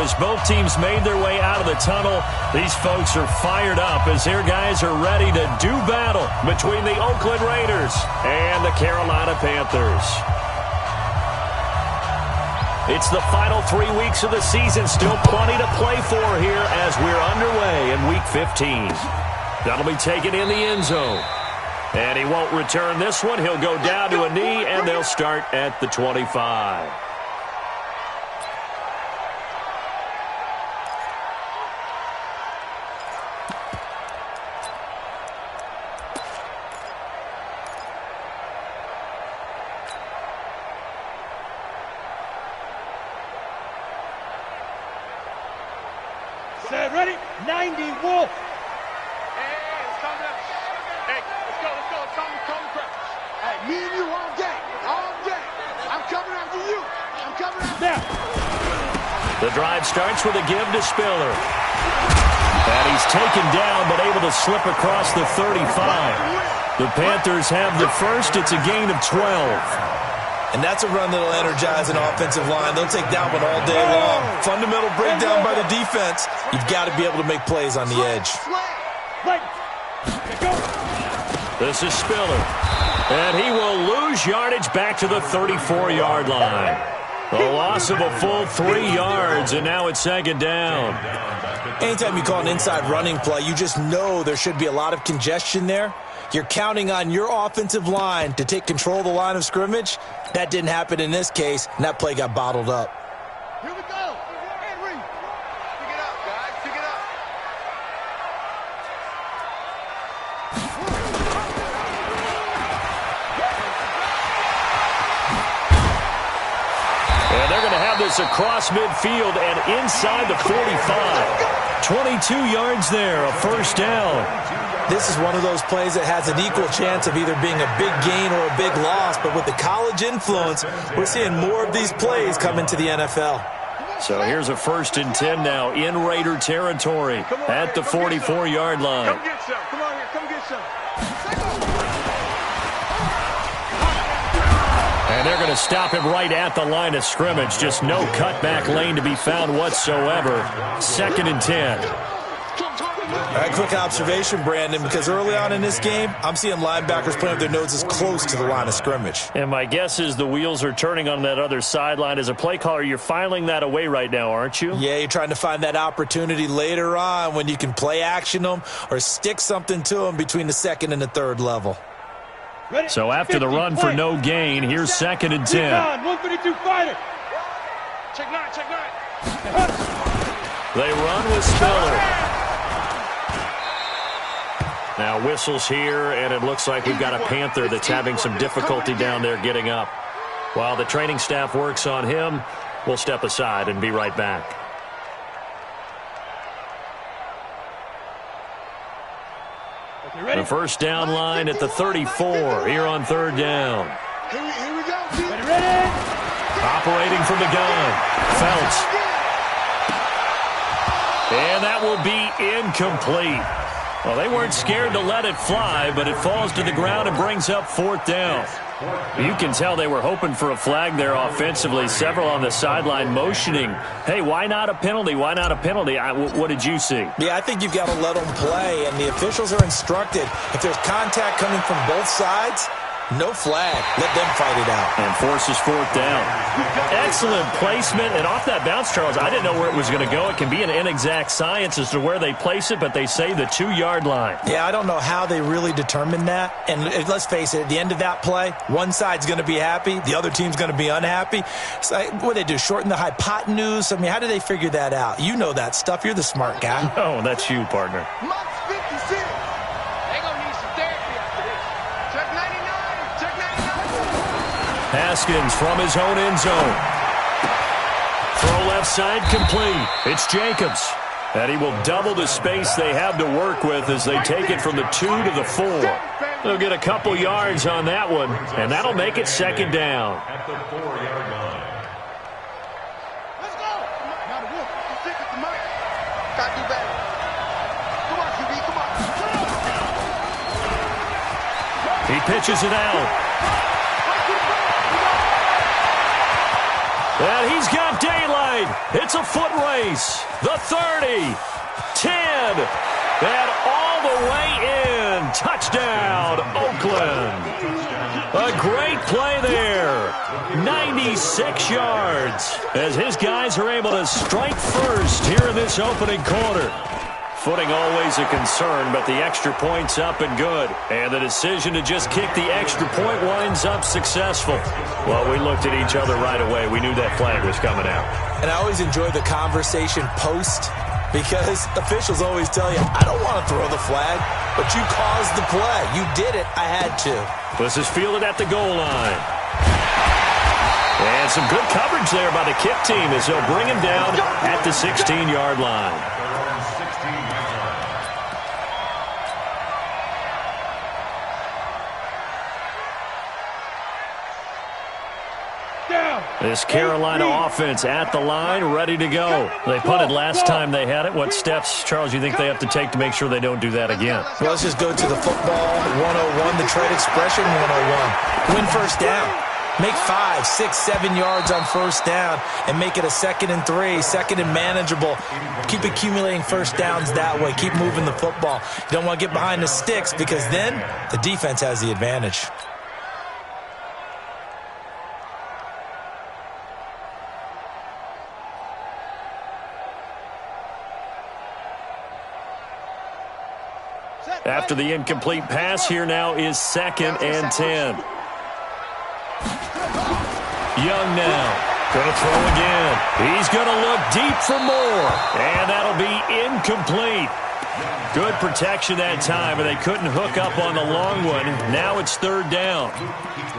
as both teams made their way out of the tunnel. These folks are fired up as their guys are ready to do battle between the Oakland Raiders and the Carolina Panthers. It's the final 3 weeks of the season. Still plenty to play for here as we're underway in Week 15. That'll be taken in the end zone. And he won't return this one. He'll go down to a knee, and they'll start at the 25. Set, ready? 90, Wolf. Me and you all day, all day. I'm coming after you. I'm coming after you. The drive starts with a give to Spiller. And he's taken down but able to slip across the 35. The Panthers have the first. It's a gain of 12. And that's a run that'll energize an offensive line. They'll take that one all day long. Fundamental breakdown by the defense. You've got to be able to make plays on the edge. This is Spiller. And he will lose yardage back to the 34-yard line. A loss of a full 3 yards, and now it's second down. Anytime you call an inside running play, you just know there should be a lot of congestion there. You're counting on your offensive line to take control of the line of scrimmage. That didn't happen in this case, and that play got bottled up. Here we go. Henry. Pick it up, guys. Pick it up. And they're going to have this across midfield and inside the 45. 22 yards there, a first down. This is one of those plays that has an equal chance of either being a big gain or a big loss, but with the college influence, we're seeing more of these plays come into the NFL. So here's a 1st and 10 now in Raider territory at the 44-yard line. Come get some. Come on here. Come get some. And they're going to stop him right at the line of scrimmage. Just no cutback lane to be found whatsoever. 2nd and 10. All right, quick observation, Brandon, because early on in this game, I'm seeing linebackers playing with their noses close to the line of scrimmage. And my guess is the wheels are turning on that other sideline. As a play caller, you're filing that away right now, aren't you? Yeah, you're trying to find that opportunity later on when you can play action them or stick something to them between the 2nd and the 3rd level. So after the run for no gain, here's 2nd and 10. 152 fighter. Check 9, check 9. They run with Spiller. Now whistles here, and it looks like we've got a Panther that's having some difficulty down there getting up. While the training staff works on him, we'll step aside and be right back. The first down line at the 34 here on 3rd down. Here we go. Ready? Operating from the gun, Phelps. And that will be incomplete. Well, they weren't scared to let it fly, but it falls to the ground and brings up 4th down. You can tell they were hoping for a flag there offensively. Several on the sideline motioning, hey, why not a penalty? Why not a penalty? What did you see? Yeah, I think you've got to let them play, and the officials are instructed. If there's contact coming from both sides, no flag. Let them fight it out. And forces 4th down. Excellent placement. And off that bounce, Charles, I didn't know where it was going to go. It can be an inexact science as to where they place it, but they say the 2-yard line. Yeah, I don't know how they really determined that. And let's face it, at the end of that play, one side's going to be happy, the other team's going to be unhappy. So, what do they do, shorten the hypotenuse? I mean, how do they figure that out? You know that stuff. You're the smart guy. Oh, that's you, partner. Mux 56. They gonna need some therapy after this. Check 99. Check 99. Haskins from his own end zone. Throw left side complete. It's Jacobs. And he will double the space they have to work with as they take it from the 2 to the 4. They'll get a couple yards on that one, and that'll make it 2nd down. At the 4-yard line. Let's go. Now the Wolf. Stick it to Mike. Gotta do better. Come on, QB. Come on. He pitches it out. And he's got daylight. It's a foot race. The 30, 10, and all the way in. Touchdown, Oakland. A great play there. 96 yards as his guys are able to strike first here in this opening quarter. Footing always a concern, but the extra point's up and good. And the decision to just kick the extra point winds up successful. Well, we looked at each other right away. We knew that flag was coming out. And I always enjoy the conversation post because officials always tell you, I don't want to throw the flag, but you caused the play. You did it. I had to. This is fielded at the goal line. And some good coverage there by the kick team as they'll bring him down at the 16-yard line. This Carolina offense at the line, ready to go. They punted last time they had it. What steps, Charles, you think they have to take to make sure they don't do that again? Well, let's just go to the football 101, the trade expression 101. Win first down. Make 5, 6, 7 yards on first down and make it a 2nd and 3, 2nd and manageable. Keep accumulating first downs that way. Keep moving the football. You don't want to get behind the sticks because then the defense has the advantage. After the incomplete pass, here now is 2nd and 10. Young now. Going to throw again. He's going to look deep for more. And that'll be incomplete. Good protection that time, but they couldn't hook up on the long one. Now it's 3rd down.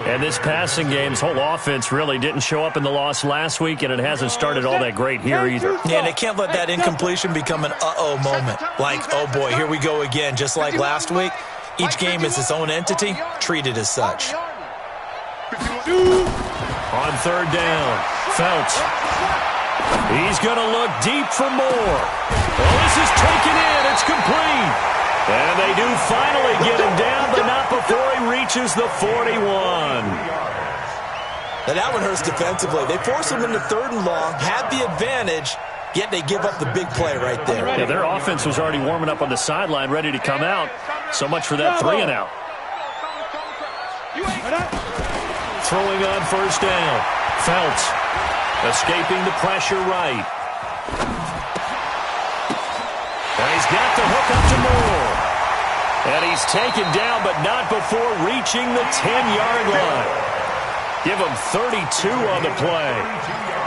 And this passing game's whole offense really didn't show up in the loss last week, and it hasn't started all that great here either. Yeah, and they can't let that incompletion become an uh-oh moment. Like, oh boy, here we go again. Just like last week, each game is its own entity, treated as such. On 3rd down, Phelps. He's going to look deep for more. Well, this is taken in. It's complete. And they do finally get him down, but not before he reaches the 41. Now that one hurts defensively. They force him into 3rd and long, had the advantage, yet they give up the big play right there. Yeah, their offense was already warming up on the sideline, ready to come out. So much for that 3 and out. Throwing on 1st down. Phelps escaping the pressure right. And he's got to hook up to Moore. And he's taken down, but not before reaching the 10-yard line. Give him 32 on the play.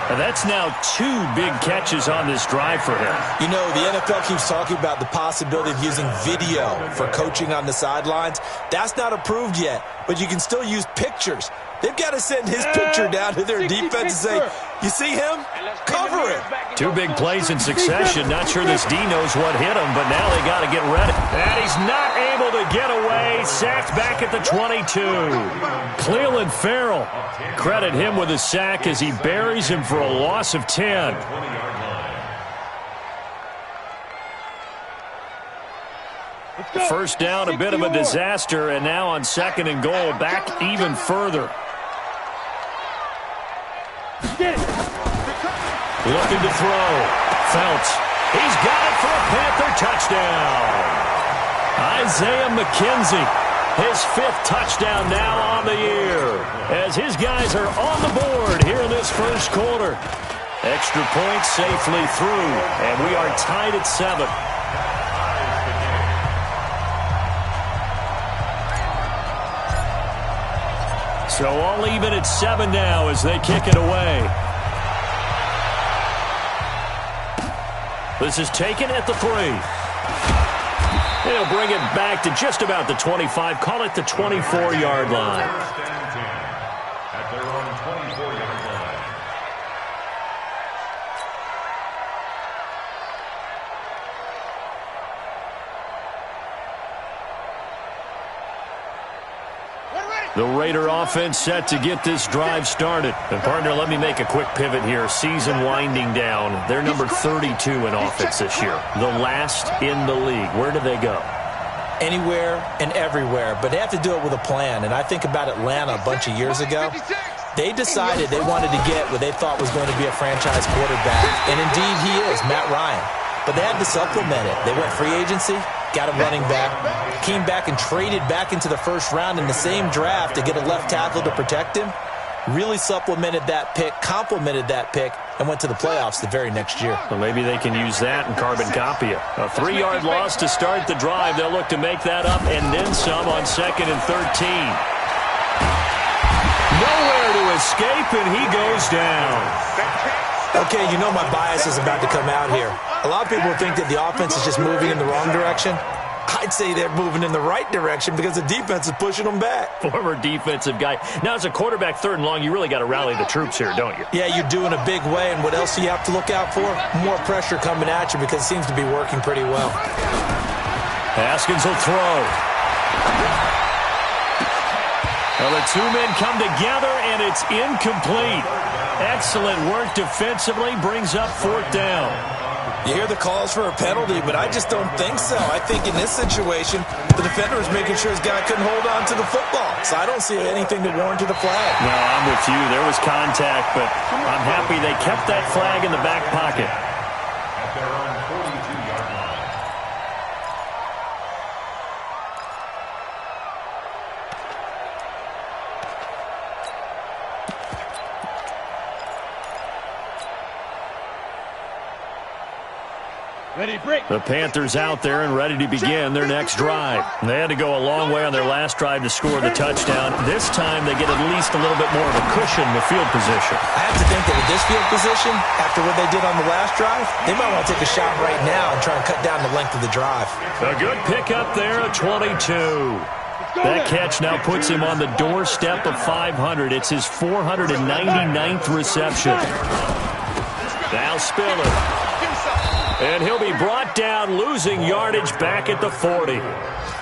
And that's now 2 big catches on this drive for him. You know, the NFL keeps talking about the possibility of using video for coaching on the sidelines. That's not approved yet, but you can still use pictures. They've got to send his picture down to their defense and say, you see him? Cover it. 2 big plays in succession. Not sure this D knows what hit him, but now they got to get ready. And he's not able to get away. Sacked back at the 22. Cleveland Farrell. Credit him with a sack as he buries him for a loss of 10. First down, a bit of a disaster, and now on 2nd and goal, back even further. Looking to throw. Phelps. He's got it for a Panther touchdown. Isaiah McKenzie. His 5th touchdown now on the year. As his guys are on the board here in this first quarter. Extra point safely through, and we are tied at 7. So all even at 7 now as they kick it away. This is taken at the 3. They'll bring it back to just about the 25. Call it the 24-yard line. At their own 24-yard line. The Raider offense set to get this drive started. And, partner, let me make a quick pivot here. Season winding down. They're number 32 in offense this year. The last in the league. Where do they go? Anywhere and everywhere, but they have to do it with a plan. And I think about Atlanta a bunch of years ago. They decided they wanted to get what they thought was going to be a franchise quarterback, and indeed he is, Matt Ryan. But they had to supplement it. They went free agency, got a running back, came back and traded back into the first round in the same draft to get a left tackle to protect him, really supplemented that pick, complemented that pick, and went to the playoffs the very next year. Well, maybe they can use that and carbon copy it. A 3-yard loss to start the drive. They'll look to make that up and then some on 2nd and 13. Nowhere to escape, and he goes down. Okay, you know my bias is about to come out here. A lot of people think that the offense is just moving in the wrong direction. I'd say they're moving in the right direction because the defense is pushing them back. Former defensive guy. Now, as a quarterback, 3rd and long, you really got to rally the troops here, don't you? Yeah, you're doing a big way, and what else do you have to look out for? More pressure coming at you because it seems to be working pretty well. Haskins will throw. Well, the 2 men come together, and it's incomplete. Excellent work defensively, brings up 4th down. You hear the calls for a penalty, but I just don't think so. I think in this situation, the defender is making sure his guy couldn't hold on to the football. So I don't see anything to warrant to the flag. No, I'm with you. There was contact, but I'm happy they kept that flag in the back pocket. At their own 42-yard line. Ready, break. The Panthers out there and ready to begin their next drive. They had to go a long way on their last drive to score the touchdown. This time they get at least a little bit more of a cushion with field position. I have to think that with this field position, after what they did on the last drive, they might want to take a shot right now and try and cut down the length of the drive. A good pickup there at 22. That catch now puts him on the doorstep of 500. It's his 499th reception. Now Spiller. And he'll be brought down, losing yardage back at the 40.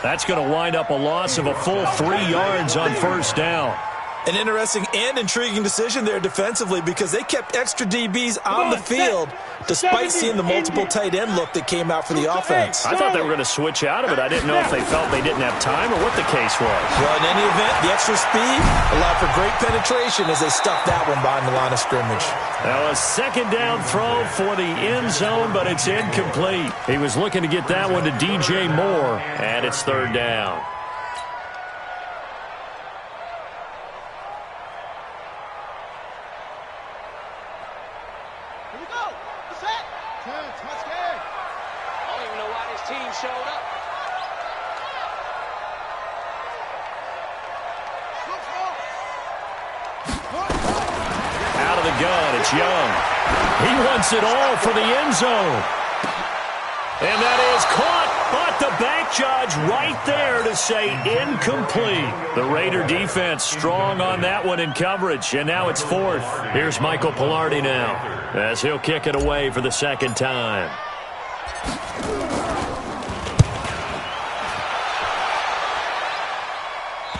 That's going to wind up a loss of a full 3 yards on 1st down. An interesting and intriguing decision there defensively because they kept extra DBs on the field despite seeing the multiple tight end look that came out for the offense. I thought they were going to switch out of it. I didn't know if they felt they didn't have time or what the case was. Well, in any event, the extra speed allowed for great penetration as they stuffed that one behind the line of scrimmage. Now a 2nd down throw for the end zone, but it's incomplete. He was looking to get that one to DJ Moore, and it's 3rd down. Out of the gun, it's Young. He wants it all for the end zone. And that is caught, but the bank judge right there to say incomplete. The Raider defense strong on that one in coverage, and now it's 4th. Here's Michael Pilardi now as he'll kick it away for the 2nd time.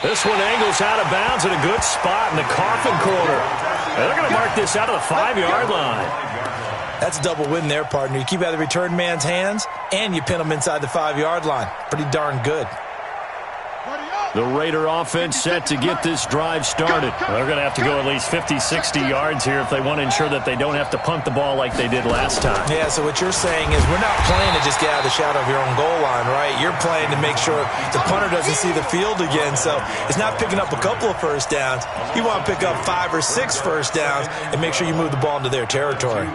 This one angles out of bounds at a good spot in the coffin corner. And they're going to mark this out of the 5-yard line. That's a double win there, partner. You keep out of the return man's hands, and you pin him inside the 5-yard line. Pretty darn good. The Raider offense set to get this drive started. They're going to have to go at least 50, 60 yards here if they want to ensure that they don't have to punt the ball like they did last time. Yeah, so what you're saying is we're not playing to just get out of the shadow of your own goal line, right? You're playing to make sure the punter doesn't see the field again. So it's not picking up a couple of first downs. You want to pick up 5 or 6 first downs and make sure you move the ball into their territory.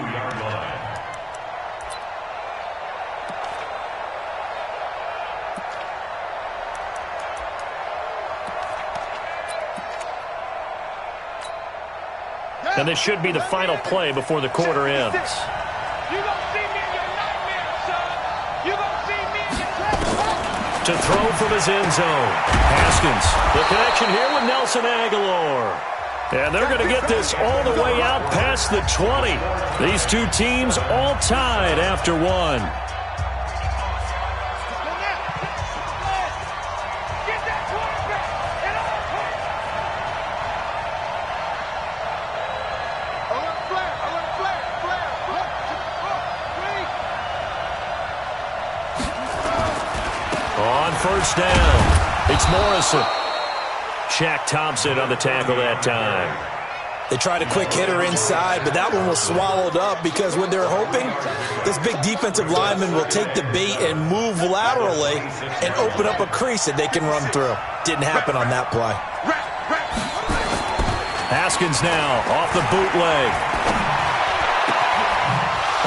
And this should be the final play before the quarter ends. To throw from his end zone. Haskins. The connection here with Nelson Aguilar. And they're going to get this all the way out past the 20. These two teams all tied after one. On first down, it's Morrison. Shaq Thompson on the tackle that time. They tried a quick hitter inside, but that one was swallowed up because what they're hoping, this big defensive lineman will take the bait and move laterally and open up a crease that they can run through. Didn't happen on that play. Haskins now off the bootleg.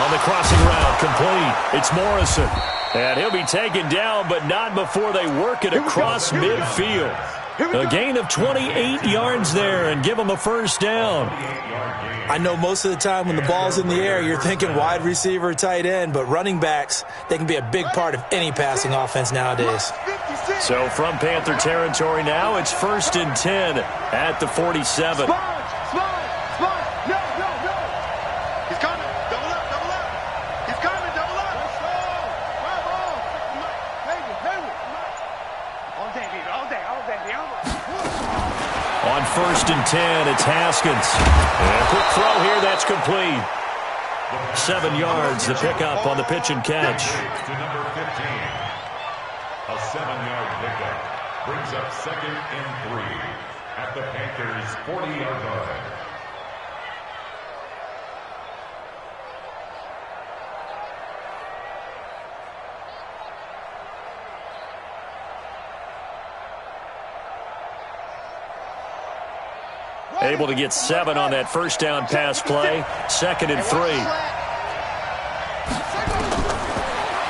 On the crossing route, complete. It's Morrison. And he'll be taken down, but not before they work it across midfield. A gain of 28 yards there and give them a first down. I know most of the time when the ball's in the air, you're thinking wide receiver, tight end, but running backs, they can be a big part of any passing offense nowadays. So from Panther territory now, it's 1st and 10 at the 47. On 1st and 10, it's Haskins. And a quick throw here, that's complete. 7 yards, the pickup on the pitch and catch. To number 15. A 7-yard pickup brings up 2nd and 3 at the Panthers' 40-yard line. Able to get 7 on that first down pass play. 2nd and 3.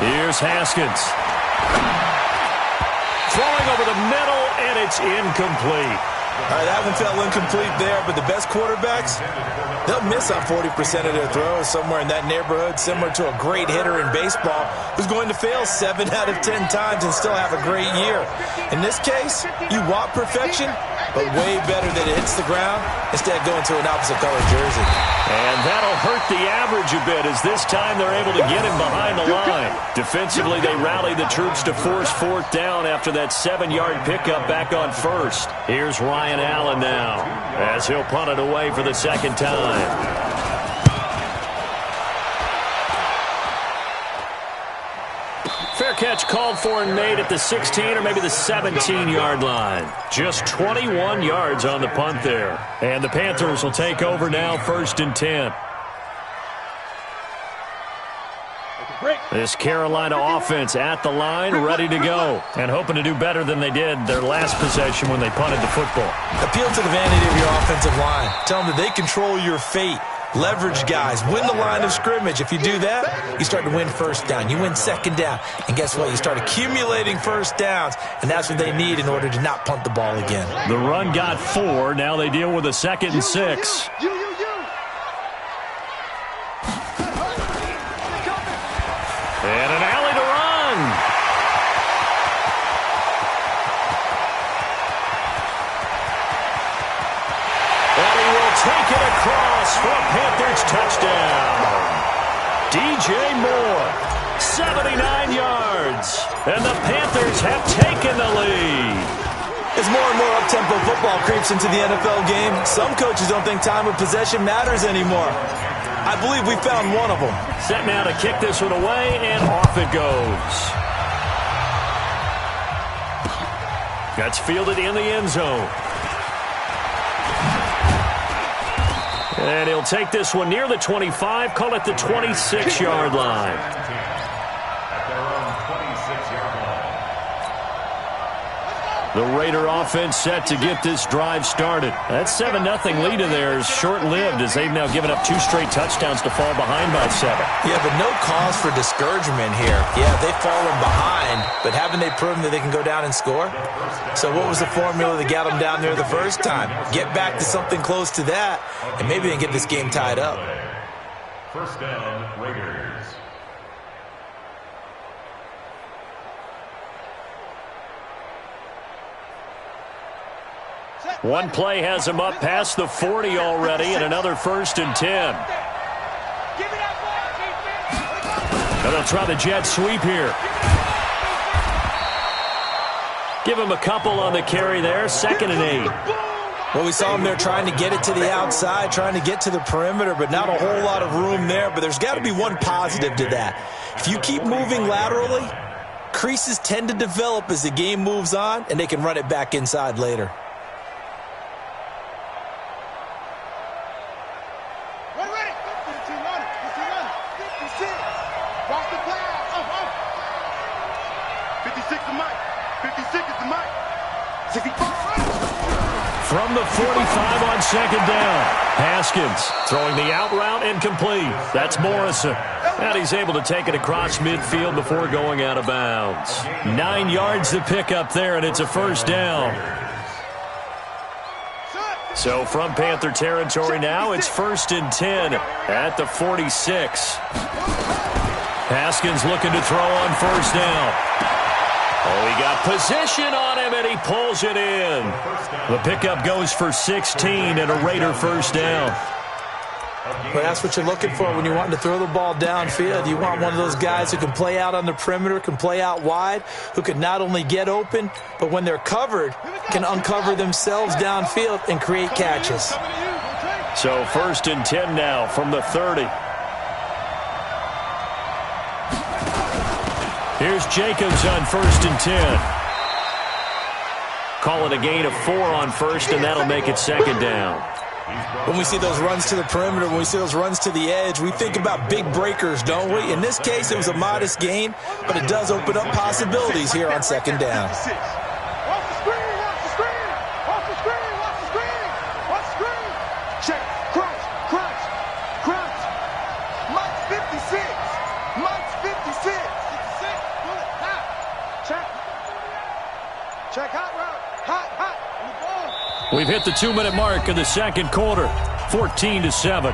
Here's Haskins. Throwing over the middle, and it's incomplete. All right, that one fell incomplete there, but the best quarterbacks, they'll miss on 40% of their throws, somewhere in that neighborhood, similar to a great hitter in baseball who's going to fail 7 out of 10 times and still have a great year. In this case, you want perfection, but way better that it hits the ground instead of going to an opposite color jersey. And that'll hurt the average a bit as this time they're able to get him behind the line. Defensively, they rally the troops to force 4th down after that 7-yard pickup back on 1st. Here's Ryan Allen now as he'll punt it away for the 2nd time. Fair catch called for and made at the 16 or maybe the 17-yard line. Just 21 yards on the punt there. And the Panthers will take over now, 1st and 10. This Carolina offense at the line, ready to go, and hoping to do better than they did their last possession when they punted the football. Appeal to the vanity of your offensive line. Tell them that they control your fate. Leverage guys. Win the line of scrimmage. If you do that, you start to win 1st down. You win 2nd down. And guess what? You start accumulating 1st downs, and that's what they need in order to not punt the ball again. The run got 4. Now they deal with a 2nd and 6. And an alley to run. And he will take it across for a Panthers touchdown. DJ Moore, 79 yards. And the Panthers have taken the lead. As more and more up-tempo football creeps into the NFL game, some coaches don't think time of possession matters anymore. I believe we found one of them. Set now to kick this one away, and off it goes. That's fielded in the end zone. And he'll take this one near the 25, call it the 26-yard line. At their own 26-yard line. The Raider offense set to get this drive started. That 7-0 lead of theirs short-lived as they've now given up 2 straight touchdowns to fall behind by 7. Yeah, but no cause for discouragement here. Yeah, they've fallen behind, but haven't they proven that they can go down and score? So what was the formula that got them down there the first time? Get back to something close to that, and maybe they can get this game tied up. 1st down, Raiders. One play has him up past the 40 already, and another 1st and 10. And they'll try the jet sweep here. Give him a couple on the carry there, 2nd and 8. Well, we saw him there trying to get it to the outside, trying to get to the perimeter, but not a whole lot of room there. But there's got to be one positive to that. If you keep moving laterally, creases tend to develop as the game moves on, and they can run it back inside later. 56 to Mike. 56 is the Mike. 65. From the 45 on second down. Haskins throwing the out route incomplete. That's Morrison. And he's able to take it across midfield before going out of bounds. 9 yards to pick up there, and it's a first down. So from Panther territory now, it's 1st and 10 at the 46. Haskins looking to throw on first down. Oh, he got position on him, and he pulls it in. The pickup goes for 16 and a Raider first down. Well, that's what you're looking for when you're wanting to throw the ball downfield. You want one of those guys who can play out on the perimeter, can play out wide, who can not only get open, but when they're covered, can uncover themselves downfield and create catches. So 1st and 10 now from the 30. Here's Jacobs on 1st and 10. Call it a gain of 4 on first, and that'll make it second down. When we see those runs to the perimeter, when we see those runs to the edge, we think about big breakers, don't we? In this case, it was a modest gain, but it does open up possibilities here on second down. Watch the screen, watch the screen. Watch the screen, watch the screen. Watch the screen. Check, crunch, crunch, crunch. Mike's 56. Mike's 56. 56. Good, hot. Check. Check, hot route. Hot, hot. We've hit the 2-minute mark in the second quarter, 14-7.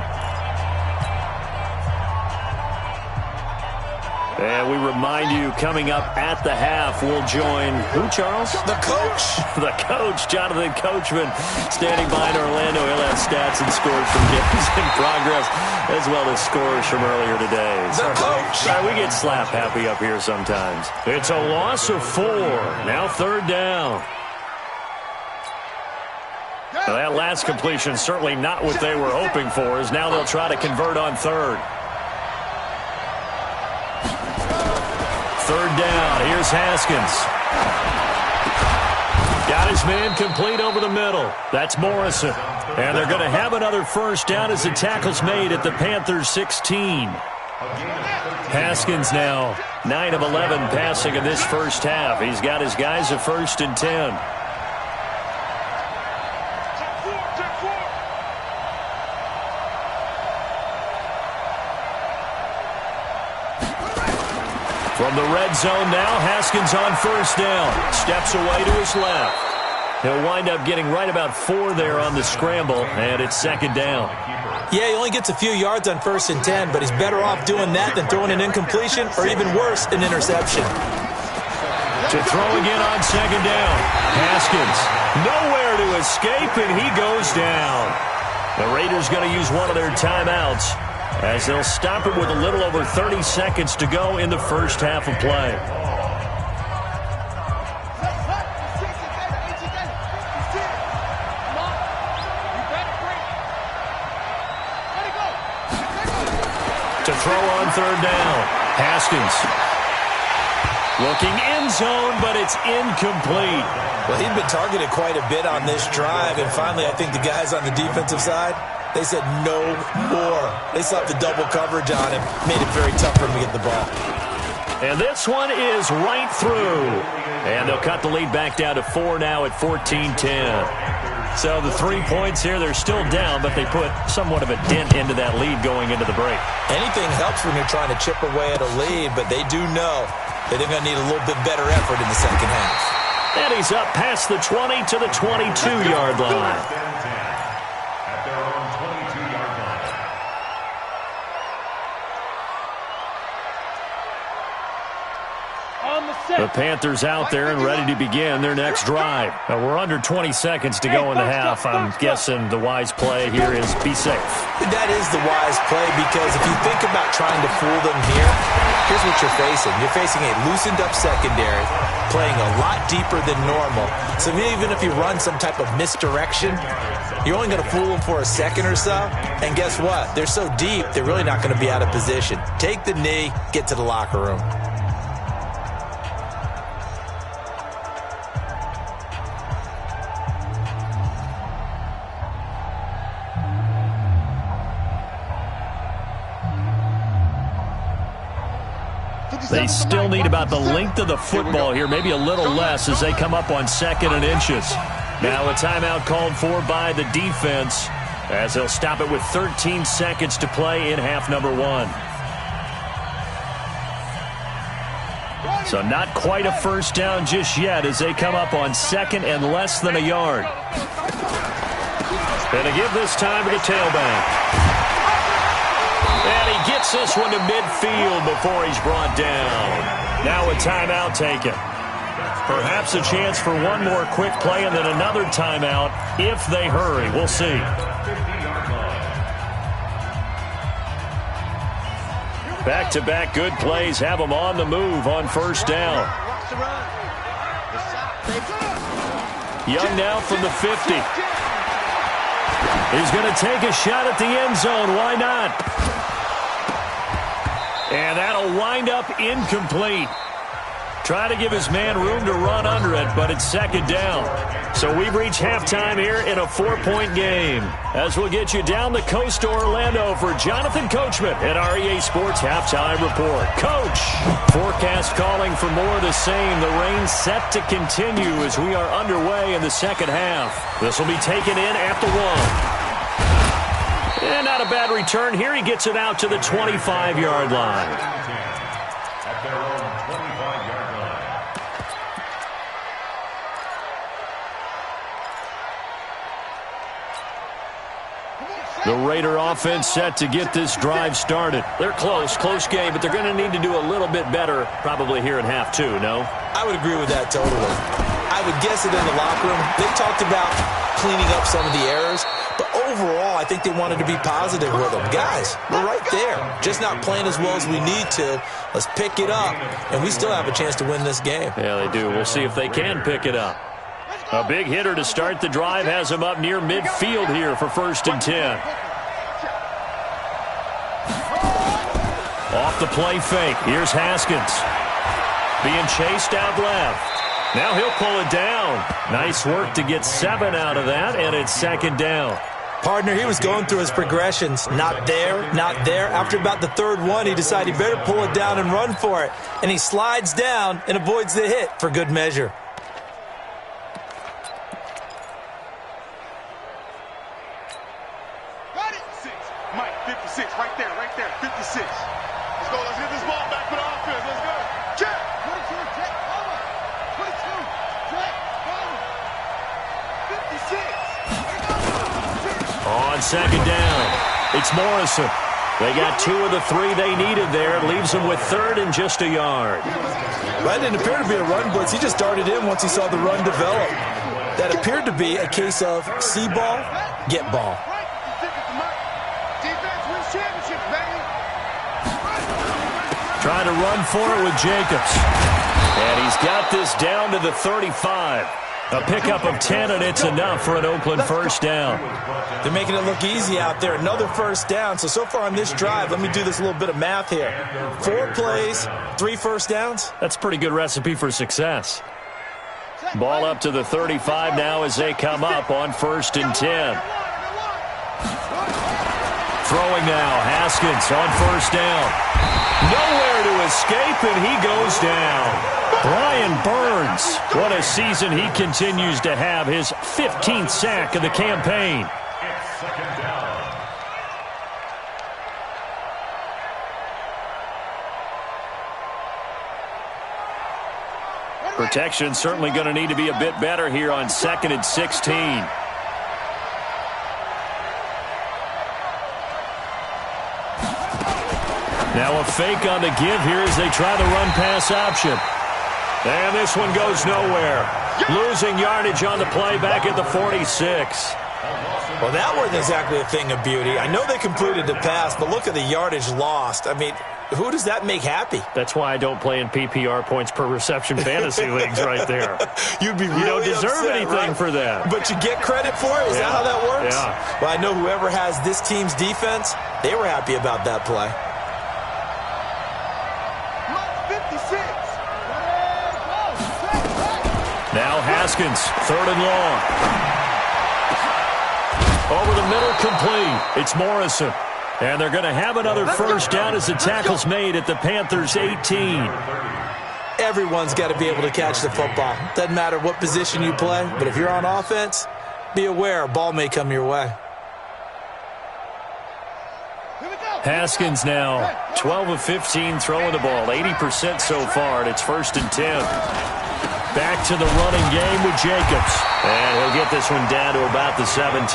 And we remind you, coming up at the half, we'll join who, Charles? The coach. The coach, Jonathan Coachman, standing by in Orlando. He'll have stats and scores from games in progress, as well as scores from earlier today. The coach. We get slap happy up here sometimes. It's a loss of 4. Now 3rd down. Well, that last completion certainly not what they were hoping for, as now they'll try to convert on 3rd. 3rd down. Here's Haskins. Got his man complete over the middle. That's Morrison. And they're going to have another first down as the tackle's made at the Panthers' 16. Haskins now 9 of 11 passing in this first half. He's got his guys a 1st and 10. From the red zone now, Haskins on first down. Steps away to his left. He'll wind up getting right about 4 there on the scramble, and it's second down. Yeah, he only gets a few yards on 1st and 10, but he's better off doing that than throwing an incompletion, or even worse, an interception. To throw again on second down. Haskins nowhere to escape, and he goes down. The Raiders going to use one of their timeouts, as they'll stop it with a little over 30 seconds to go in the first half of play. To throw on 3rd down. Haskins looking end zone, but it's incomplete. Well, he'd been targeted quite a bit on this drive, and finally I think the guys on the defensive side, they said no more. They slapped the double coverage on him, made it very tough for him to get the ball. And this one is right through. And they'll cut the lead back down to 4 now at 14-10. So the 3 points here, they're still down, but they put somewhat of a dent into that lead going into the break. Anything helps when you're trying to chip away at a lead, but they do know that they're going to need a little bit better effort in the second half. And he's up past the 20 to the 22-yard line. The Panthers out there and ready to begin their next drive. We're under 20 seconds to go in the half. I'm guessing the wise play here is be safe. That is the wise play, because if you think about trying to fool them here, here's what you're facing. You're facing a loosened up secondary, playing a lot deeper than normal. So even if you run some type of misdirection, you're only going to fool them for a second or so. And guess what? They're so deep, they're really not going to be out of position. Take the knee, get to the locker room. They still need about the length of the football here, maybe a little less as they come up on 2nd and inches. Now a timeout called for by the defense as they'll stop it with 13 seconds to play in half number 1. So not quite a first down just yet as they come up on 2nd and less than a yard. And to give this time to the tailback. And he gets this one to midfield before he's brought down. Now a timeout taken. Perhaps a chance for one more quick play and then another timeout if they hurry. We'll see. Back-to-back good plays have them on the move on first down. Young now from the 50. He's going to take a shot at the end zone. Why not? And that'll wind up incomplete. Try to give his man room to run under it, but it's 2nd down. So we've reached halftime here in a 4-point game. As we'll get you down the coast to Orlando for Jonathan Coachman at REA Sports Halftime Report. Coach, forecast calling for more of the same. The rain set to continue as we are underway in the second half. This will be taken in at the 1. And not a bad return here. He gets it out to the 25-yard line. At their own 25-yard line. The Raider offense set to get this drive started. They're close game, but they're going to need to do a little bit better probably here in half 2, no? I would agree with that totally. I would guess it in the locker room. They talked about cleaning up some of the errors, but overall, I think they wanted to be positive with them. Guys, we're right there. Just not playing as well as we need to. Let's pick it up, and we still have a chance to win this game. Yeah, they do. We'll see if they can pick it up. A big hitter to start the drive has him up near midfield here for 1st and 10. Off the play fake. Here's Haskins. Being chased out left. Now he'll pull it down. Nice work to get 7 out of that, and it's 2nd down. Partner, he was going through his progressions. Not there, not there. After about the 3rd one, he decided he better pull it down and run for it. And he slides down and avoids the hit for good measure. Got it. 6. Mike, 56. Right there. 56. Let's go. Let's get this ball back for the offense. Let's go. Check. 22. Check. Over. 22. Check. Over. 56. On 2nd down, it's Morrison. They got 2 of the 3 they needed there. It leaves them with 3rd and just a yard. That didn't appear to be a run blitz. He just darted in once he saw the run develop. That appeared to be a case of see ball, get ball. Trying to run for it with Jacobs. And he's got this down to the 35. A pickup of 10, and it's enough for an Oakland first down. They're making it look easy out there. Another first down. So far on this drive, let me do this little bit of math here. 4 plays, 3 first downs. That's a pretty good recipe for success. Ball up to the 35 now as they come up on 1st and 10. Throwing now, Haskins on 1st down. Nowhere to escape, and he goes down. Brian Burns, what a season he continues to have. His 15th sack of the campaign. It's 2nd down. Protection certainly going to need to be a bit better here on 2nd and 16. Now a fake on the give here as they try the run-pass option. And this one goes nowhere. Losing yardage on the play back at the 46. Well, that wasn't exactly a thing of beauty. I know they completed the pass, but look at the yardage lost. I mean, who does that make happy? That's why I don't play in PPR points per reception fantasy leagues right there. You'd be really You don't deserve upset, anything right? for that. But you get credit for it? Is that how that works? Yeah. Well, I know whoever has this team's defense, they were happy about that play. Now Haskins, 3rd and long. Over the middle, complete. It's Morrison. And they're going to have another first down as the tackle's made at the Panthers' 18. Everyone's got to be able to catch the football. Doesn't matter what position you play, but if you're on offense, be aware a ball may come your way. Haskins now 12 of 15 throwing the ball, 80% so far, and it's 1st and 10. Back to the running game with Jacobs. And he'll get this one down to about the 17.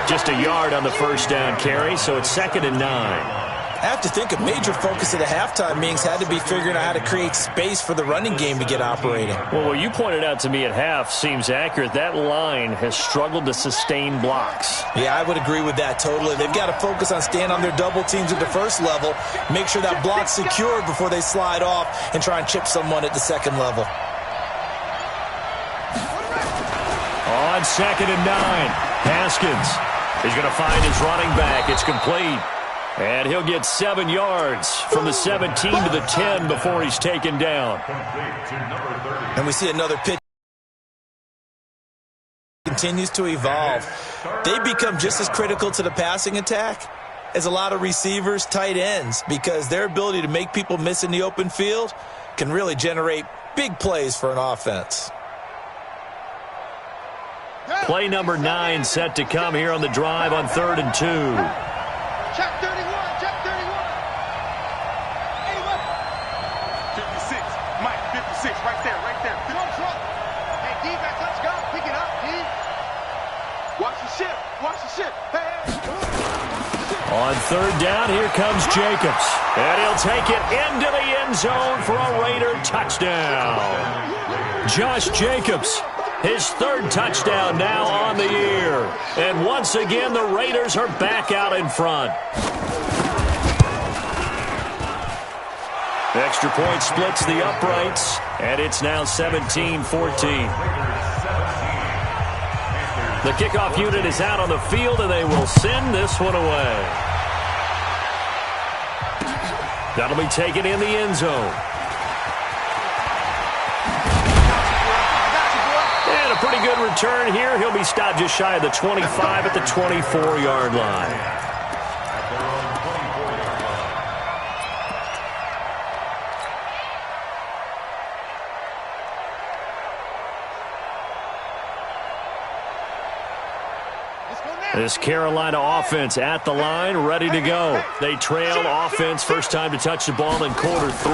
Just a yard on the first down carry, so it's 2nd and 9. I have to think a major focus of the halftime meetings had to be figuring out how to create space for the running game to get operating. Well, what you pointed out to me at half seems accurate. That line has struggled to sustain blocks. Yeah, I would agree with that totally. They've got to focus on staying on their double teams at the first level, make sure that block's secured before they slide off and try and chip someone at the second level. On 2nd and 9, Haskins is going to find his running back. It's complete. And he'll get 7 yards from the 17 to the 10 before he's taken down. And we see another pitch. Continues to evolve. They become just as critical to the passing attack as a lot of receivers, tight ends, because their ability to make people miss in the open field can really generate big plays for an offense. Play number 9 set to come here on the drive on 3rd and 2. Check 31, check 31. 56, Mike, 56, right there, right there. Come on, Trump. Hey, D-back, let's go. Pick it up, D. Watch the ship, watch the ship. Hey. On 3rd down, here comes Jacobs. And he'll take it into the end zone for a Raider touchdown. Josh Jacobs, his 3rd touchdown now on the year. And once again, the Raiders are back out in front. Extra point splits the uprights, and it's now 17-14. The kickoff unit is out on the field, and they will send this one away. That'll be taken in the end zone. And a pretty good return here. He'll be stopped just shy of the 25 at the 24-yard line. This Carolina offense at the line, ready to go. They trail offense, first time to touch the ball in quarter 3,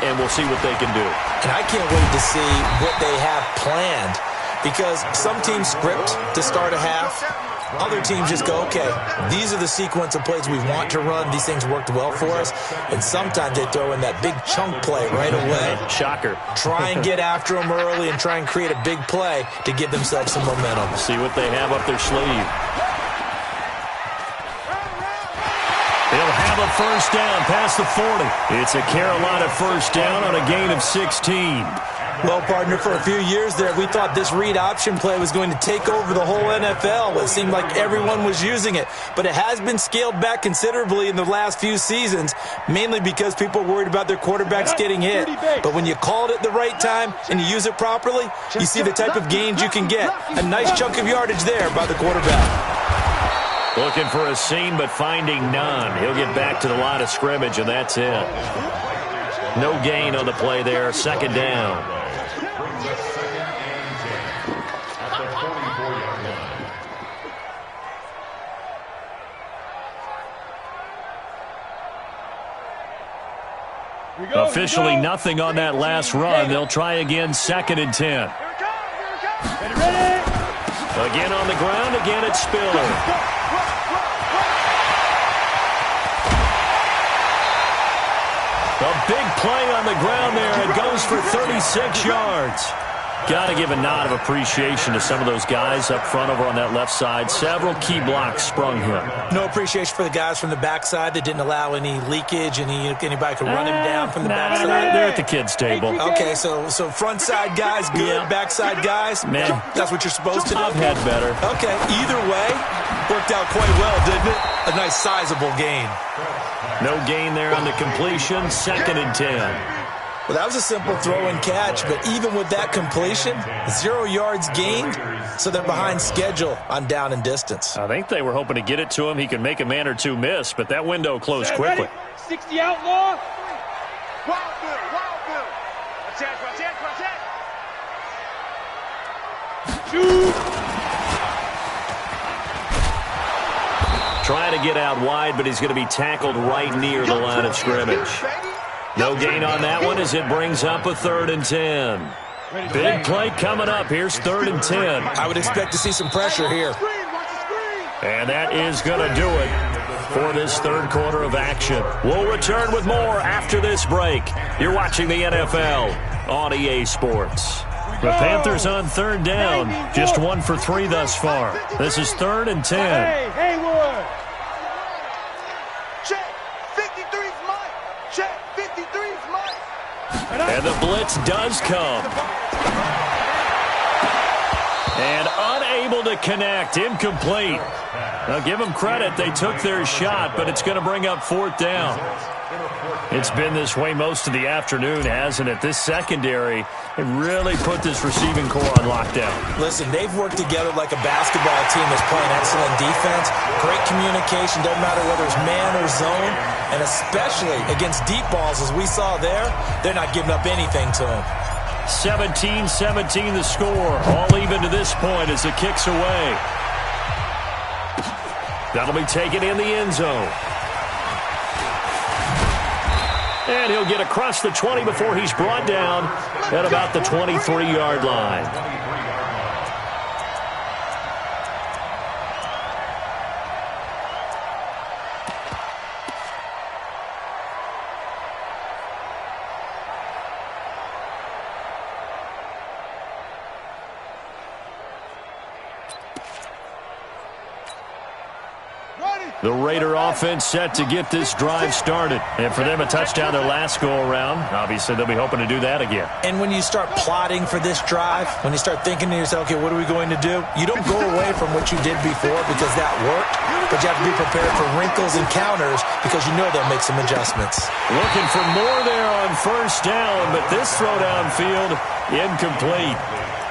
and we'll see what they can do. And I can't wait to see what they have planned, because some teams script to start a half. Other teams just go, okay, these are the sequence of plays we want to run. These things worked well for us. And sometimes they throw in that big chunk play right away. Shocker. Try and get after them early and try and create a big play to give themselves some momentum. See what they have up their sleeve. He'll have a first down past the 40. It's a Carolina first down on a gain of 16. Well, partner, for a few years there, we thought this read option play was going to take over the whole NFL. It seemed like everyone was using it. But it has been scaled back considerably in the last few seasons, mainly because people are worried about their quarterbacks getting hit. But when you call it at the right time and you use it properly, you see the type of gains you can get. A nice chunk of yardage there by the quarterback. Looking for a seam, but finding none. He'll get back to the line of scrimmage, and that's it. No gain on the play there. Second down. Officially nothing on that last run. They'll try again, 2nd and 10. Again on the ground, again it's Spiller. A big play on the ground there. It goes for 36 yards. Got to give a nod of appreciation to some of those guys up front over on that left side. Several key blocks sprung here. No appreciation for the guys from the backside that didn't allow any leakage, and anybody could run him down from the backside. They're at the kids' table. Okay, so front side guys good, yeah. Backside guys, man, that's what you're supposed to do. I've had better. Okay, either way, worked out quite well, didn't it? A nice sizable gain. No gain there on the completion. 2nd and 10. Well, that was a simple throw and catch, but even with that completion, 0 yards gained, so they're behind schedule on down and distance. I think they were hoping to get it to him. He could make a man or two miss, but that window closed quickly. Ready? 60 outlaw. Wild Bill, Wild Bill. Watch it. Shoot. Trying to get out wide, but he's going to be tackled right near the line of scrimmage. No gain on that one as it brings up a 3rd and 10. Big play coming up. Here's 3rd and 10. I would expect to see some pressure here. And that is going to do it for this 3rd quarter of action. We'll return with more after this break. You're watching the NFL on EA Sports. The Panthers on 3rd down. Just 1 for 3 thus far. This is 3rd and 10. Hey, Haywood. Check. 53's Mike. Check. 53's Mike. And the blitz does come. And unable to connect. Incomplete. Now, give them credit. They took their shot, but it's going to bring up 4th down. It's been this way most of the afternoon, hasn't it? This secondary, it really put this receiving core on lockdown. Listen, they've worked together like a basketball team that's playing excellent defense. Great communication, doesn't matter whether it's man or zone. And especially against deep balls, as we saw there, they're not giving up anything to them. 17-17 the score. All even to this point as the kick's away. That'll be taken in the end zone. And he'll get across the 20 before he's brought down at about the 23-yard line. The Raider offense set to get this drive started. And for them, a touchdown their last go-around. Obviously, they'll be hoping to do that again. And when you start plotting for this drive, when you start thinking to yourself, okay, what are we going to do? You don't go away from what you did before because that worked, but you have to be prepared for wrinkles and counters because you know they'll make some adjustments. Looking for more there on 1st down, but this throw downfield, incomplete.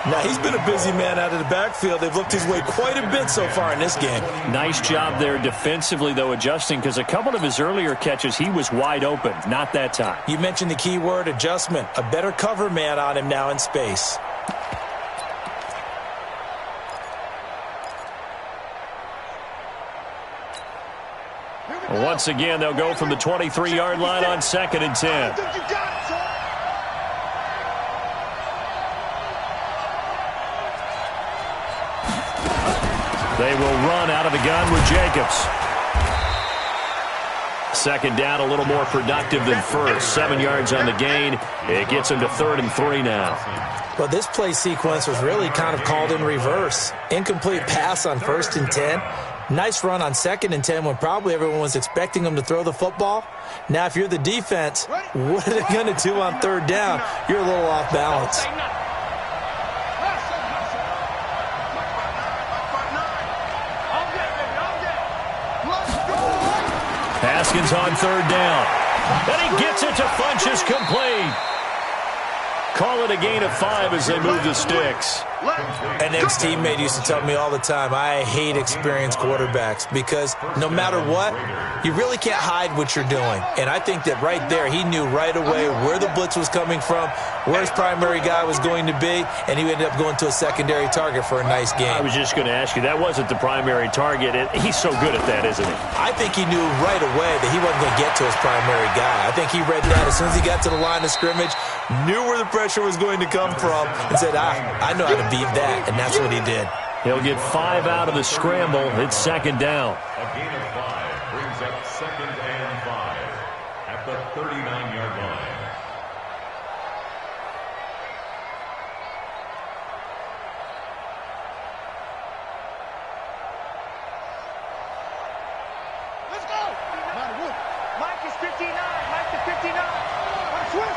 Now, he's been a busy man out of the backfield. They've looked his way quite a bit so far in this game. Nice job there defensively, though, adjusting, because a couple of his earlier catches, he was wide open. Not that time. You mentioned the key word, adjustment. A better cover man on him now in space. Once again, they'll go from the 23-yard line on 2nd and 10. They will run out of the gun with Jacobs. 2nd down, a little more productive than 1st. 7 yards on the gain. It gets them to 3rd and 3 now. Well, this play sequence was really kind of called in reverse. Incomplete pass on 1st and 10. Nice run on 2nd and 10 when probably everyone was expecting them to throw the football. Now, if you're the defense, what are they going to do on 3rd down? You're a little off balance. Haskins on 3rd down. And he gets it to Funchess, complete. Call it a gain of 5 as they move the sticks. An ex-teammate used to tell me all the time, I hate experienced quarterbacks because no matter what, you really can't hide what you're doing. And I think that right there, he knew right away where the blitz was coming from, where his primary guy was going to be, and he ended up going to a secondary target for a nice game. I was just going to ask you, that wasn't the primary target. He's so good at that, isn't he? I think he knew right away that he wasn't going to get to his primary guy. I think he read that as soon as he got to the line of scrimmage, knew where the pressure was going to come from, and said, I know how to beat that, and that's what he did. He'll get 5 out of the scramble. It's 2nd down. A gain of 5 brings up 2nd and 5 at the 39-yard line. Let's go. Mike is 59. Mike is 59. Switch.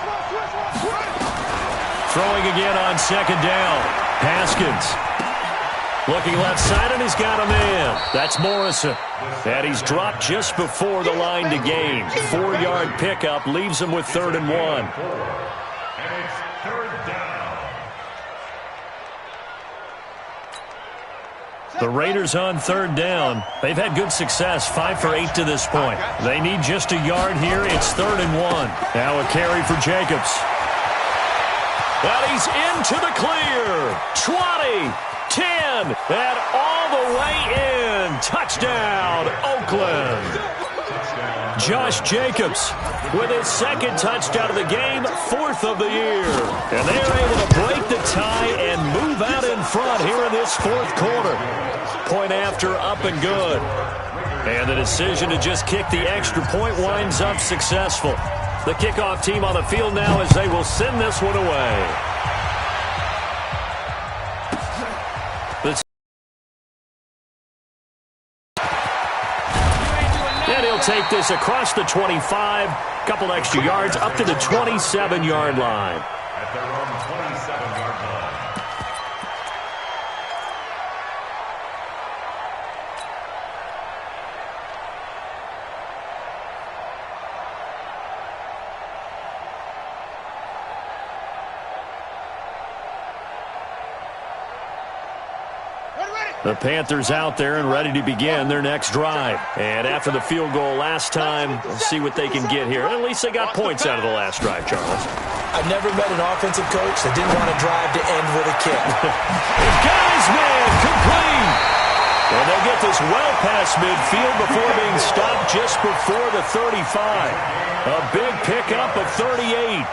Throwing again on 2nd down. Haskins. Looking left side, and he's got a man. That's Morrison. And he's dropped just before the line to gain. 4-yard pickup leaves him with 3rd and 1. And it's third down. The Raiders on third down. They've had good success, 5 for 8 to this point. They need just a yard here. It's 3rd and 1. Now a carry for Jacobs. And he's into the clear. 20, 10, and all the way in. Touchdown, Oakland. Josh Jacobs with his 2nd touchdown of the game, 4th of the year. And they are able to break the tie and move out in front here in this 4th quarter. Point after, up and good. And the decision to just kick the extra point winds up successful. The kickoff team on the field now as they will send this one away. And he'll take this across the 25, couple extra yards up to the 27-yard line. At their own 27-yard line. The Panthers out there and ready to begin their next drive. And after the field goal last time, we'll see what they can get here. At least they got points out of the last drive, Charles. I've never met an offensive coach that didn't want to drive to end with a kick. He's got his man complete. And they get this well past midfield before being stopped just before the 35. A big pickup of 38.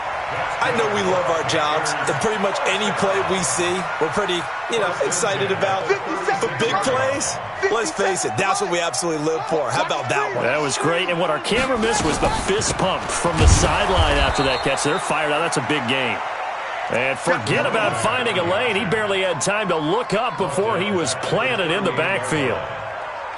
I know we love our jobs, and pretty much any play we see, we're pretty, excited about. But big plays, let's face it, that's what we absolutely live for. How about that one? That was great, and what our camera missed was the fist pump from the sideline after that catch. They're fired out. That's a big game. And forget about finding a lane. He barely had time to look up before he was planted in the backfield.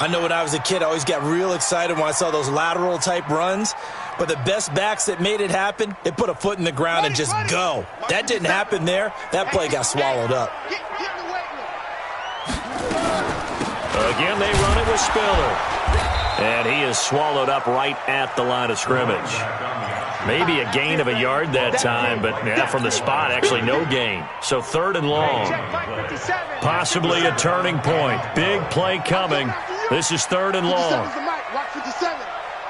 I know when I was a kid, I always got real excited when I saw those lateral-type runs. But the best backs that made it happen, they put a foot in the ground and just go. That didn't happen there. That play got swallowed up. Again, they run it with Spiller. And he is swallowed up right at the line of scrimmage. Maybe a gain of a yard that time, but from the spot, actually no gain. So 3rd and long. Possibly a turning point. Big play coming. This is 3rd and long.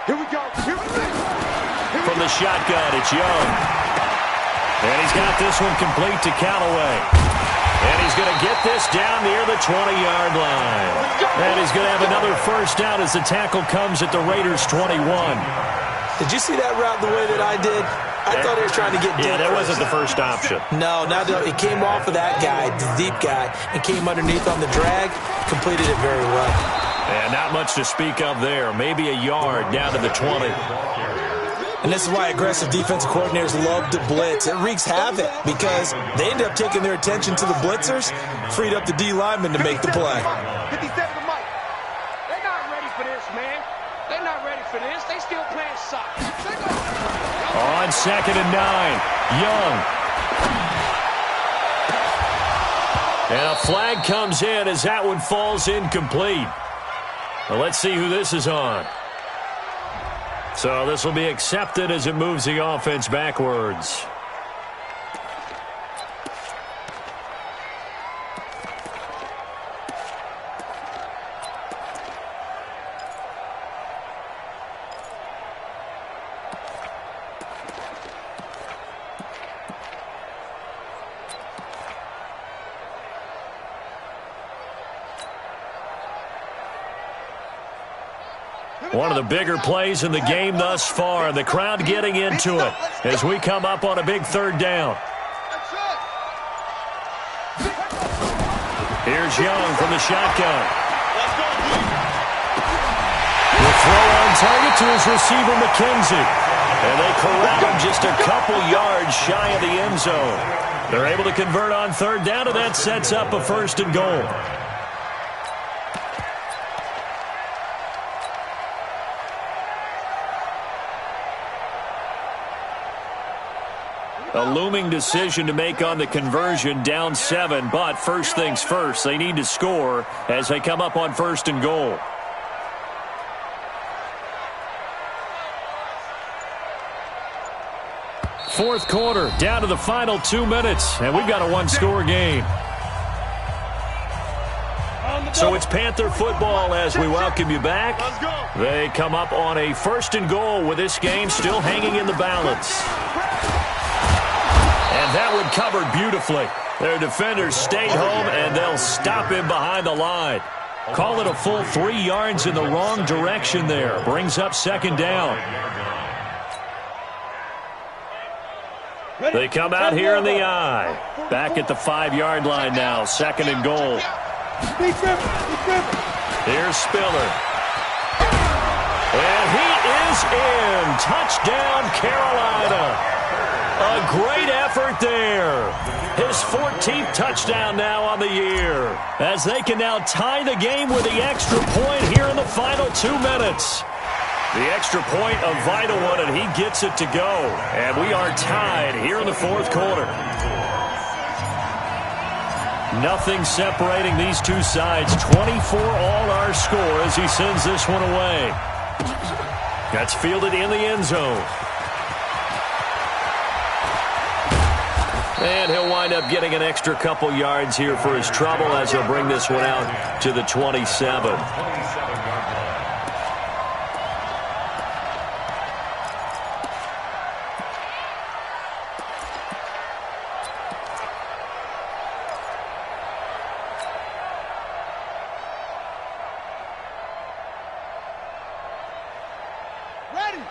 Here we go. From the shotgun, it's Young. And he's got this one complete to Callaway. And he's going to get this down near the 20-yard line. And he's going to have another first down as the tackle comes at the Raiders' 21. Did you see that route the way that I did? I thought he was trying to get deep. Yeah, that wasn't the first option. No, it came off of that guy, the deep guy, and came underneath on the drag, completed it very well. And not much to speak of there. Maybe a yard down to the 20. And this is why aggressive defensive coordinators love to blitz. It wreaks havoc because they end up taking their attention to the blitzers, freed up the D lineman to make the play. 57 to Mike. They're not ready for this, man. They're not ready for this. They still playing soccer. On 2nd and 9, Young. And a flag comes in as that one falls incomplete. Well, let's see who this is on. So this will be accepted as it moves the offense backwards. One of the bigger plays in the game thus far. The crowd getting into it as we come up on a big 3rd down. Here's Young from the shotgun. The throw on target to his receiver, McKenzie. And they corral him just a couple yards shy of the end zone. They're able to convert on 3rd down, and that sets up a 1st and goal. A looming decision to make on the conversion, down 7, but first things first, they need to score as they come up on 1st and goal. fourth quarter, down to the final 2 minutes, and we've got a one-score game. So it's Panther football as we welcome you back. They come up on a 1st and goal with this game still hanging in the balance. And that one covered beautifully. Their defenders stayed home, and they'll stop him behind the line. Call it a full 3 yards in the wrong direction there. Brings up 2nd down. They come out here in the I. Back at the 5-yard line now. 2nd and goal. Here's Spiller. And he is in. Touchdown, Carolina. A great effort there. His 14th touchdown now on the year. As they can now tie the game with the extra point here in the final 2 minutes. The extra point, a vital one, and he gets it to go. And we are tied here in the 4th quarter. Nothing separating these two sides. 24 all our score as he sends this one away. That's fielded in the end zone. And he'll wind up getting an extra couple yards here for his trouble as he'll bring this one out to the 27.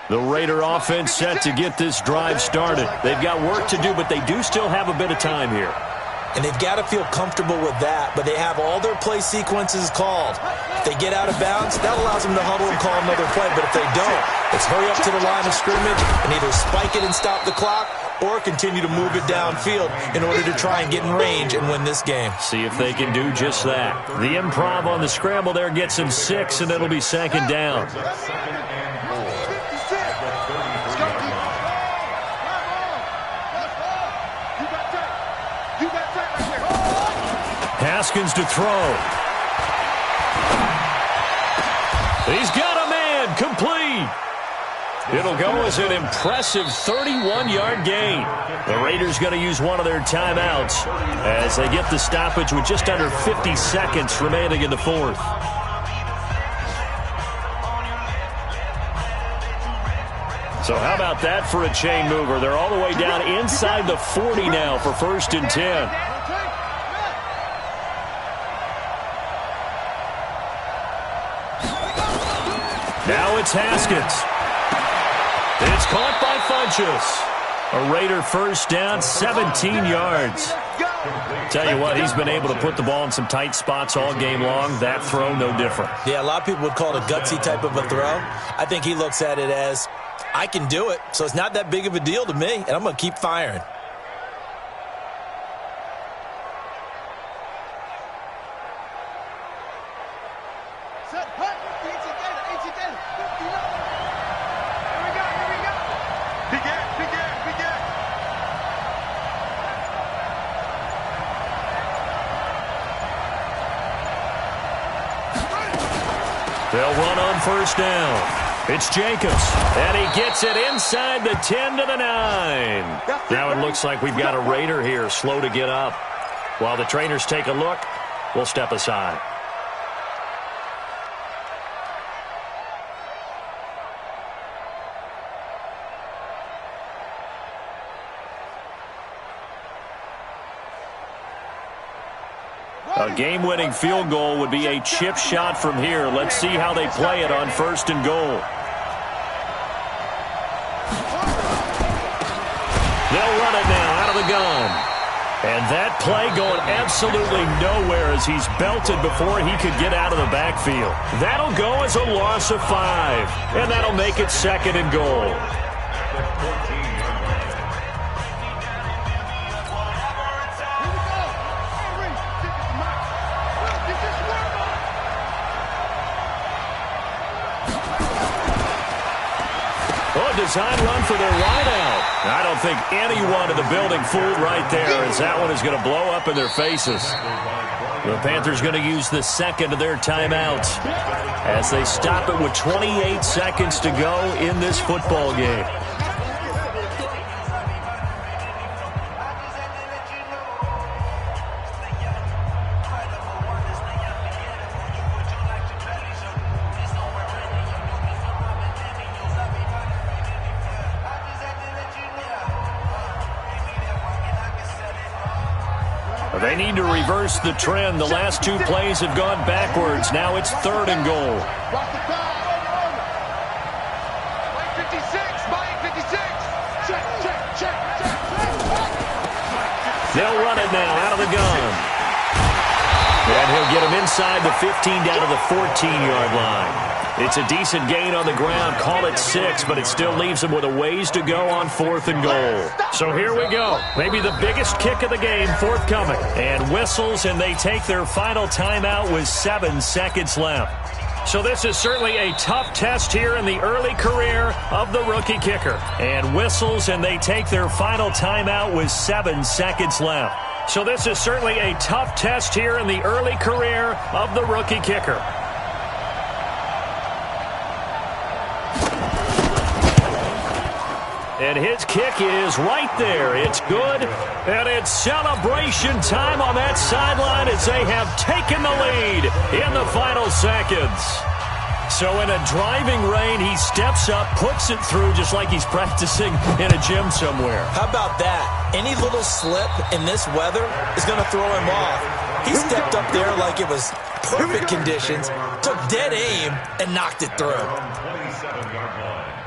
The Raider offense set to get this drive started. They've got work to do, but they do still have a bit of time here. And they've got to feel comfortable with that, but they have all their play sequences called. If they get out of bounds, that allows them to huddle and call another play. But if they don't, it's hurry up to the line of scrimmage and either spike it and stop the clock or continue to move it downfield in order to try and get in range and win this game. See if they can do just that. The improv on the scramble there gets him 6, and it'll be 2nd down. Haskins to throw. He's got a man, complete. It'll go as an impressive 31-yard gain. The Raiders going to use one of their timeouts as they get the stoppage with just under 50 seconds remaining in the 4th. So how about that for a chain mover? They're all the way down inside the 40 now for 1st and 10. Now it's Haskins. It's caught by Funchess. A Raider 1st down, 17 yards. Tell you what, he's been able to put the ball in some tight spots all game long. That throw, no different. Yeah, a lot of people would call it a gutsy type of a throw. I think he looks at it as, I can do it, so it's not that big of a deal to me, and I'm going to keep firing. They'll run on 1st down. It's Jacobs, and he gets it inside the 10 to the 9. Now it looks like we've got a Raider here slow to get up. While the trainers take a look, we'll step aside. A game-winning field goal would be a chip shot from here. Let's see how they play it on 1st and goal. They'll run it now out of the gun. And that play going absolutely nowhere as he's belted before he could get out of the backfield. That'll go as a loss of 5. And that'll make it 2nd and goal. Design run for their wideout. I don't think anyone in the building fooled right there, as that one is going to blow up in their faces. The Panthers going to use the 2nd of their timeouts as they stop it with 28 seconds to go in this football game. They need to reverse the trend. The last two plays have gone backwards. Now it's 3rd and goal. Watch the pass. Mike 56, Mike 56. Check, check, check, check, check. They'll run it now out of the gun. And he'll get him inside the 15 down to the 14-yard line. It's a decent gain on the ground. Call it 6, but it still leaves him with a ways to go on 4th and goal. So here we go. Maybe the biggest kick of the game forthcoming. And whistles, and they take their final timeout with 7 seconds left. So this is certainly a tough test here in the early career of the rookie kicker. And whistles, and they take their final timeout with 7 seconds left. So this is certainly a tough test here in the early career of the rookie kicker. And his kick is right there. It's good. And it's celebration time on that sideline as they have taken the lead in the final seconds. So in a driving rain, he steps up, puts it through just like he's practicing in a gym somewhere. How about that? Any little slip in this weather is going to throw him off. He stepped up there like it was perfect conditions, took dead aim, and knocked it through. 27-yard line.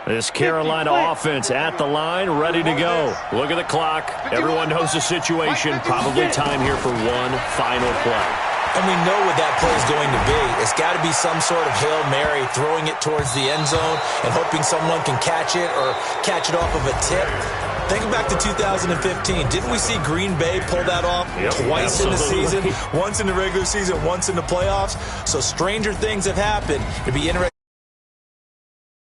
This Carolina offense at the line, ready to go. Look at the clock. Everyone knows the situation. Probably time here for one final play. And we know what that play is going to be. It's got to be some sort of Hail Mary, throwing it towards the end zone and hoping someone can catch it or catch it off of a tip. Think back to 2015. Didn't we see Green Bay pull that off twice in the season? Once in the regular season, once in the playoffs. So stranger things have happened. It'd be interesting.